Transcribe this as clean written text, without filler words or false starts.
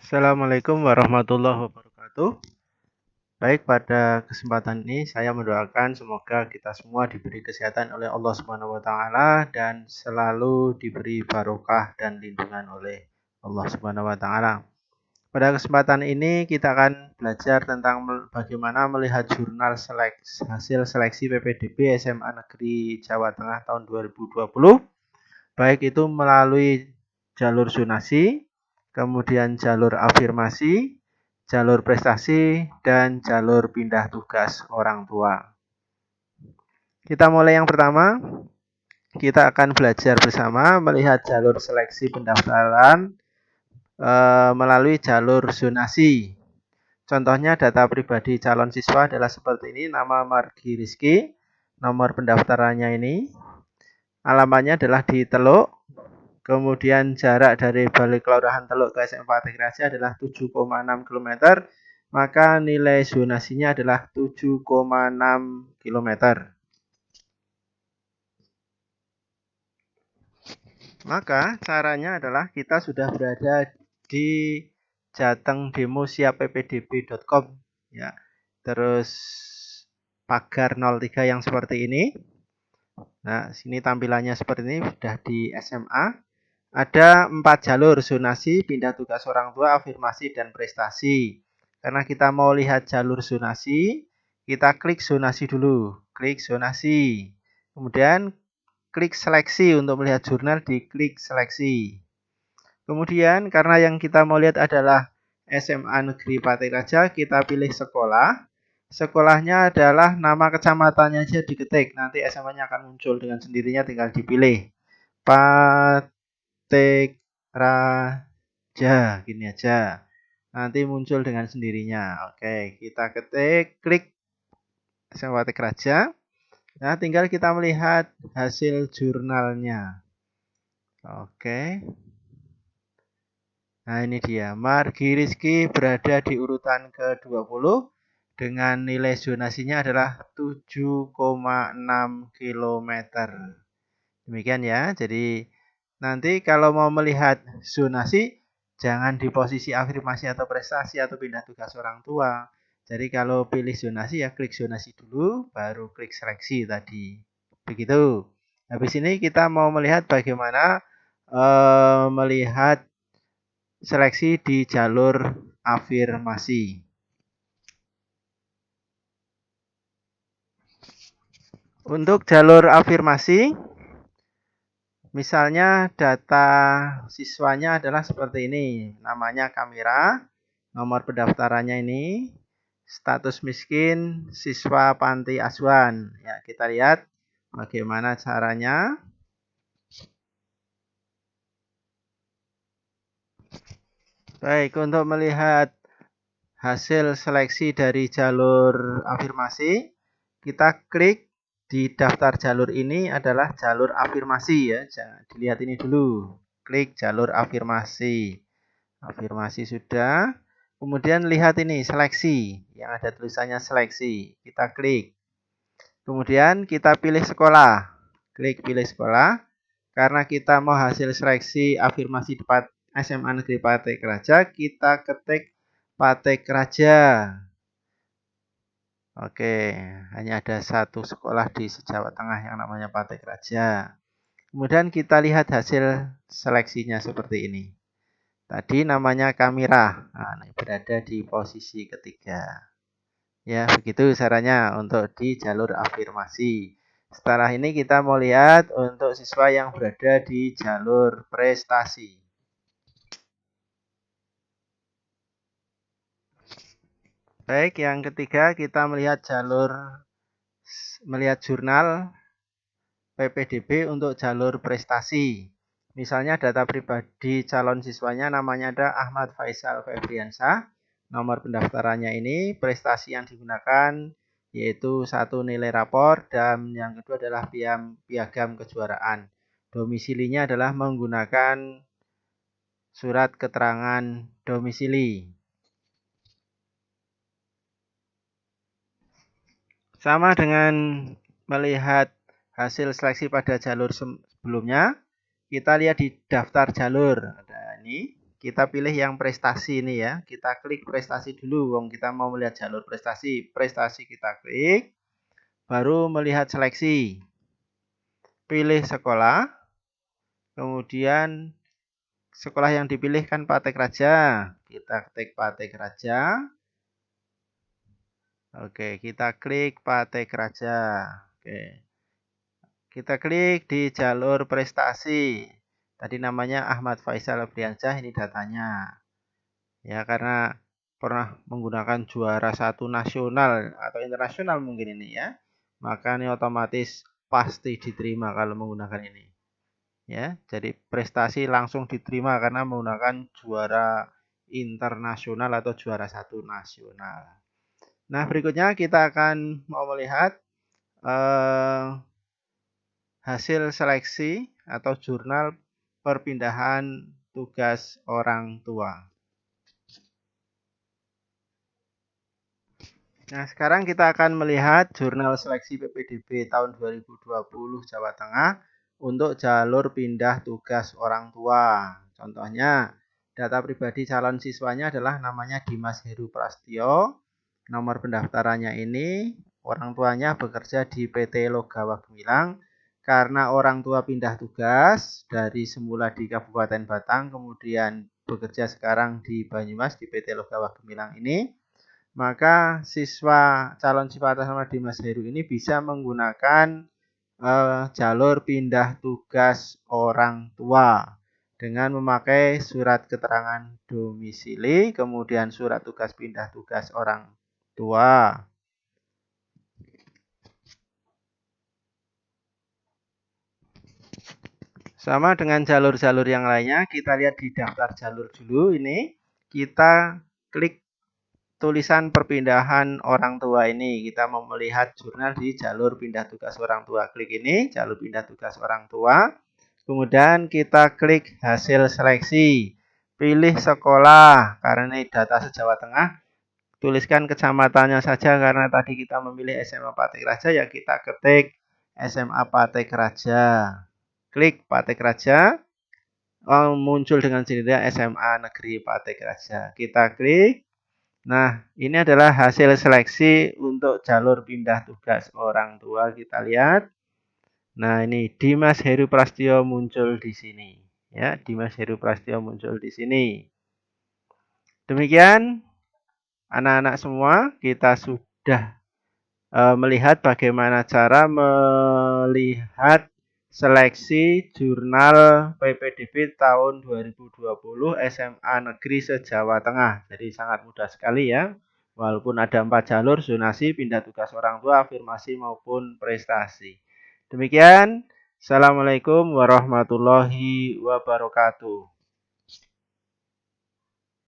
Assalamualaikum warahmatullahi wabarakatuh. Baik, pada kesempatan ini saya mendoakan semoga kita semua diberi kesehatan oleh Allah Subhanahu wa taala dan selalu diberi barokah dan lindungan oleh Allah Subhanahu wa taala. Pada kesempatan ini kita akan belajar tentang bagaimana melihat jurnal hasil seleksi PPDB SMA Negeri Jawa Tengah tahun 2020, baik itu melalui jalur zonasi, kemudian jalur afirmasi, jalur prestasi, dan jalur pindah tugas orang tua. Kita mulai yang pertama. Kita akan belajar bersama melihat jalur seleksi pendaftaran melalui jalur zonasi. Contohnya data pribadi calon siswa adalah seperti ini: nama Margi Rizky, nomor pendaftarannya ini, alamatnya adalah di Teluk, kemudian jarak dari Balai Kelurahan Teluk ke SMA Patek Raja adalah 7,6 km, maka nilai zonasinya adalah 7,6 km. Maka caranya adalah kita sudah berada di jatengdemosiapppdb.com ya. Terus pagar 03 yang seperti ini. Nah, sini tampilannya seperti ini, sudah di SMA. Ada 4 jalur: zonasi, pindah tugas orang tua, afirmasi, dan prestasi. Karena kita mau lihat jalur zonasi, kita klik zonasi dulu. Klik zonasi. Kemudian klik seleksi untuk melihat jurnal, diklik seleksi. Kemudian karena yang kita mau lihat adalah SMA Negeri Patek Raja, kita pilih sekolah. Sekolahnya adalah nama kecamatannya aja diketik, nanti SMA-nya akan muncul dengan sendirinya, tinggal dipilih. Patek Raja, gini aja. Nanti muncul dengan sendirinya. Oke, kita ketik, klik SMA Patek Raja. Nah, tinggal kita melihat hasil jurnalnya. Oke. Nah, ini dia. Margi Rizky berada di urutan ke-20 dengan nilai zonasinya adalah 7,6 km. Demikian ya. Jadi nanti kalau mau melihat zonasi, jangan di posisi afirmasi atau prestasi atau pindah tugas orang tua. Jadi kalau pilih zonasi ya klik zonasi dulu, baru klik seleksi tadi. Begitu. Habis ini kita mau melihat bagaimana melihat seleksi di jalur afirmasi. Untuk jalur afirmasi, misalnya data siswanya adalah seperti ini. Namanya Kamira, nomor pendaftarannya ini, status miskin, siswa panti asuhan. Ya, kita lihat bagaimana caranya. Baik, untuk melihat hasil seleksi dari jalur afirmasi, kita klik di daftar jalur ini adalah jalur afirmasi ya. Jangan dilihat ini dulu. Klik jalur afirmasi. Afirmasi sudah. Kemudian lihat ini seleksi, yang ada tulisannya seleksi. Kita klik. Kemudian kita pilih sekolah. Klik pilih sekolah. Karena kita mau hasil seleksi afirmasi di SMA Negeri Patek Raja, kita ketik Patek Raja. Oke, hanya ada satu sekolah di Jawa Tengah yang namanya Patek Raja. Kemudian kita lihat hasil seleksinya seperti ini. Tadi namanya Kamira, nah, berada di posisi ketiga. Ya, begitu caranya untuk di jalur afirmasi. Setelah ini kita mau lihat untuk siswa yang berada di jalur prestasi. Baik, yang ketiga kita melihat jurnal PPDB untuk jalur prestasi. Misalnya data pribadi calon siswanya namanya ada Ahmad Faisal Febriansyah. Nomor pendaftarannya ini, prestasi yang digunakan yaitu 1 nilai rapor dan yang kedua adalah piagam kejuaraan. Domisilinya adalah menggunakan surat keterangan domisili. Sama dengan melihat hasil seleksi pada jalur sebelumnya, kita lihat di daftar jalur. Ada ini, Kita pilih yang prestasi ini ya. Kita klik prestasi dulu. Wong kita mau melihat jalur prestasi. Prestasi kita klik. Baru melihat seleksi. Pilih sekolah. Kemudian sekolah yang dipilih kan Patek Raja. Kita ketik Patek Raja. Oke, kita klik Patek Raja. Oke. Kita klik di jalur prestasi. Tadi namanya Ahmad Faisal Abriansyah, ini datanya. Ya, karena pernah menggunakan juara 1 nasional atau internasional mungkin ini ya. Maka ini otomatis pasti diterima kalau menggunakan ini. Ya, jadi prestasi langsung diterima karena menggunakan juara internasional atau juara 1 nasional. Nah, berikutnya kita akan mau melihat hasil seleksi atau jurnal perpindahan tugas orang tua. Nah, sekarang kita akan melihat jurnal seleksi PPDB tahun 2020 Jawa Tengah untuk jalur pindah tugas orang tua. Contohnya, data pribadi calon siswanya adalah namanya Dimas Heru Prastio. Nomor pendaftarannya ini, orang tuanya bekerja di PT Logawa Gemilang. Karena orang tua pindah tugas dari semula di Kabupaten Batang, kemudian bekerja sekarang di Banyumas di PT Logawa Gemilang ini, maka siswa calon siswa atas nama Dimas Heru ini bisa menggunakan jalur pindah tugas orang tua dengan memakai surat keterangan domisili, kemudian surat tugas pindah tugas orang tua. Sama dengan jalur-jalur yang lainnya, kita lihat di daftar jalur dulu ini. Kita klik tulisan perpindahan orang tua ini. Kita mau melihat jurnal di jalur pindah tugas orang tua. Klik ini, jalur pindah tugas orang tua. Kemudian kita klik hasil seleksi. Pilih sekolah, karena ini data se-Jawa Tengah. Tuliskan kecamatannya saja, karena tadi kita memilih SMA Patek Raja, ya kita ketik SMA Patek Raja. Klik Patek Raja. Muncul dengan jendela SMA Negeri Patek Raja. Kita klik. Nah, ini adalah hasil seleksi untuk jalur pindah tugas orang tua. Kita lihat. Nah, ini Dimas Heru Prastio muncul di sini. Ya, Dimas Heru Prastio muncul di sini. Demikian, anak-anak semua, kita sudah melihat bagaimana cara melihat seleksi jurnal PPDB tahun 2020 SMA Negeri se-Jawa Tengah. Jadi sangat mudah sekali ya. Walaupun ada 4 jalur, zonasi, pindah tugas orang tua, afirmasi maupun prestasi. Demikian. Assalamualaikum warahmatullahi wabarakatuh.